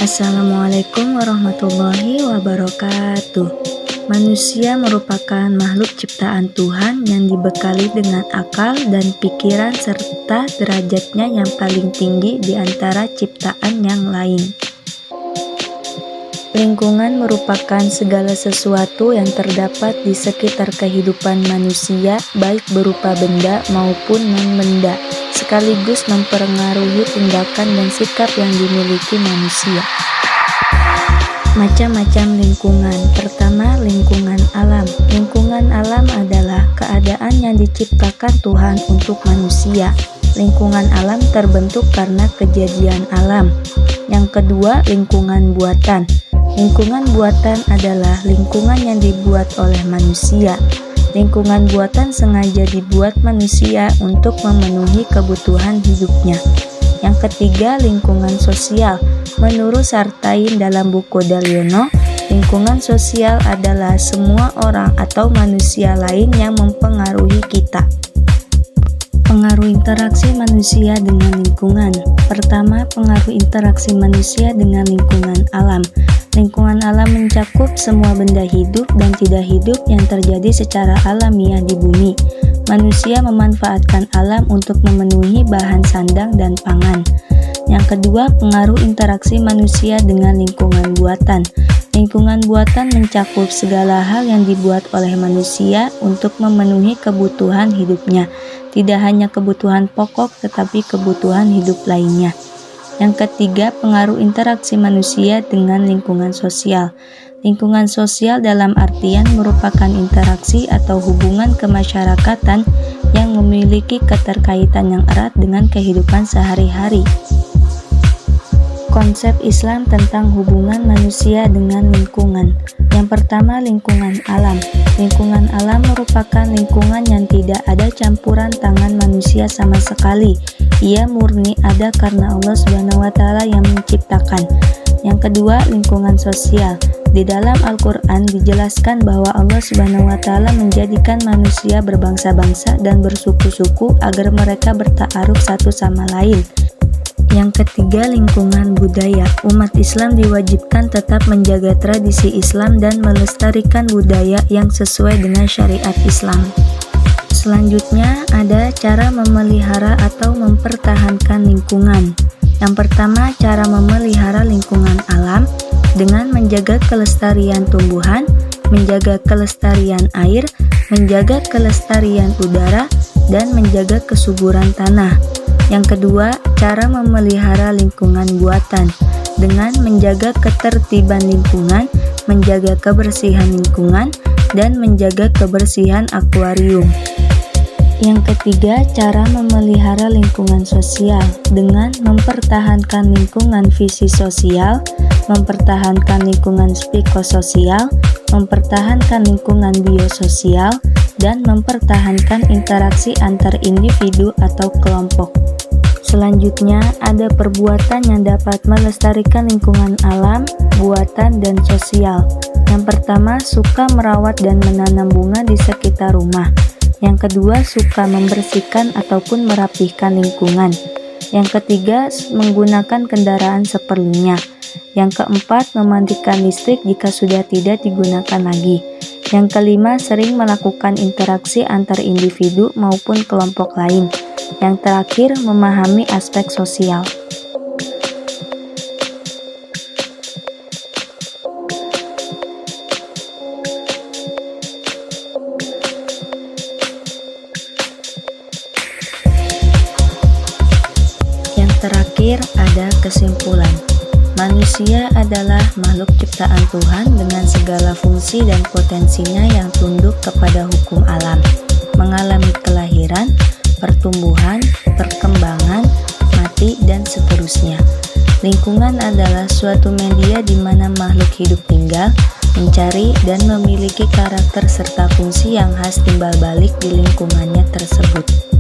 Assalamualaikum warahmatullahi wabarakatuh. Manusia merupakan makhluk ciptaan Tuhan yang dibekali dengan akal dan pikiran serta derajatnya yang paling tinggi di antara ciptaan yang lain. Lingkungan merupakan segala sesuatu yang terdapat di sekitar kehidupan manusia, baik berupa benda maupun non-benda, sekaligus mempengaruhi tindakan dan sikap yang dimiliki manusia. Macam-macam lingkungan. Pertama, lingkungan alam. Lingkungan alam adalah keadaan yang diciptakan Tuhan untuk manusia. Lingkungan alam terbentuk karena kejadian alam. Yang kedua, lingkungan buatan. Lingkungan buatan adalah lingkungan yang dibuat oleh manusia. Lingkungan buatan sengaja dibuat manusia untuk memenuhi kebutuhan hidupnya. Yang ketiga, lingkungan sosial. Menurut Sartain dalam buku Daliono, lingkungan sosial adalah semua orang atau manusia lain yang mempengaruhi kita. Pengaruh interaksi manusia dengan lingkungan. Pertama, pengaruh interaksi manusia dengan lingkungan alam. Lingkungan alam mencakup semua benda hidup dan tidak hidup yang terjadi secara alamiah di bumi. Manusia memanfaatkan alam untuk memenuhi bahan sandang dan pangan. Yang kedua, pengaruh interaksi manusia dengan lingkungan buatan. Lingkungan buatan mencakup segala hal yang dibuat oleh manusia untuk memenuhi kebutuhan hidupnya. Tidak hanya kebutuhan pokok, tetapi kebutuhan hidup lainnya. Yang ketiga, pengaruh interaksi manusia dengan lingkungan sosial. Lingkungan sosial dalam artian merupakan interaksi atau hubungan kemasyarakatan yang memiliki keterkaitan yang erat dengan kehidupan sehari-hari. Konsep Islam tentang hubungan manusia dengan lingkungan. Yang pertama, lingkungan alam. Lingkungan alam merupakan lingkungan yang tidak ada campuran tangan manusia sama sekali. Ia murni ada karena Allah SWT yang menciptakan. Yang kedua, lingkungan sosial. Di dalam Al-Quran dijelaskan bahwa Allah SWT menjadikan manusia berbangsa-bangsa dan bersuku-suku agar mereka bertaaruf satu sama lain. Yang ketiga, lingkungan budaya. Umat Islam diwajibkan tetap menjaga tradisi Islam dan melestarikan budaya yang sesuai dengan syariat Islam. Selanjutnya, ada cara memelihara atau mempertahankan lingkungan. Yang pertama, cara memelihara lingkungan alam dengan menjaga kelestarian tumbuhan, menjaga kelestarian air, menjaga kelestarian udara, dan menjaga kesuburan tanah. Yang kedua, cara memelihara lingkungan buatan dengan menjaga ketertiban lingkungan, menjaga kebersihan lingkungan, dan menjaga kebersihan akuarium. Yang ketiga, cara memelihara lingkungan sosial dengan mempertahankan lingkungan fisisosial, mempertahankan lingkungan psikososial, mempertahankan lingkungan biososial, dan mempertahankan interaksi antar individu atau kelompok. Selanjutnya, ada perbuatan yang dapat melestarikan lingkungan alam, buatan, dan sosial. Yang pertama, suka merawat dan menanam bunga di sekitar rumah. Yang kedua, suka membersihkan ataupun merapihkan lingkungan. Yang ketiga, menggunakan kendaraan seperlunya. Yang keempat, memandikan listrik jika sudah tidak digunakan lagi. Yang kelima, sering melakukan interaksi antar individu maupun kelompok lain. Yang terakhir, memahami aspek sosial. Yang terakhir, ada kesimpulan. Manusia adalah makhluk ciptaan Tuhan dengan segala fungsi dan potensinya yang tunduk kepada hukum alam, mengalami kelahiran, pertumbuhan, perkembangan, mati, dan seterusnya. Lingkungan adalah suatu media di mana makhluk hidup tinggal, mencari, dan memiliki karakter serta fungsi yang khas timbal balik di lingkungannya tersebut.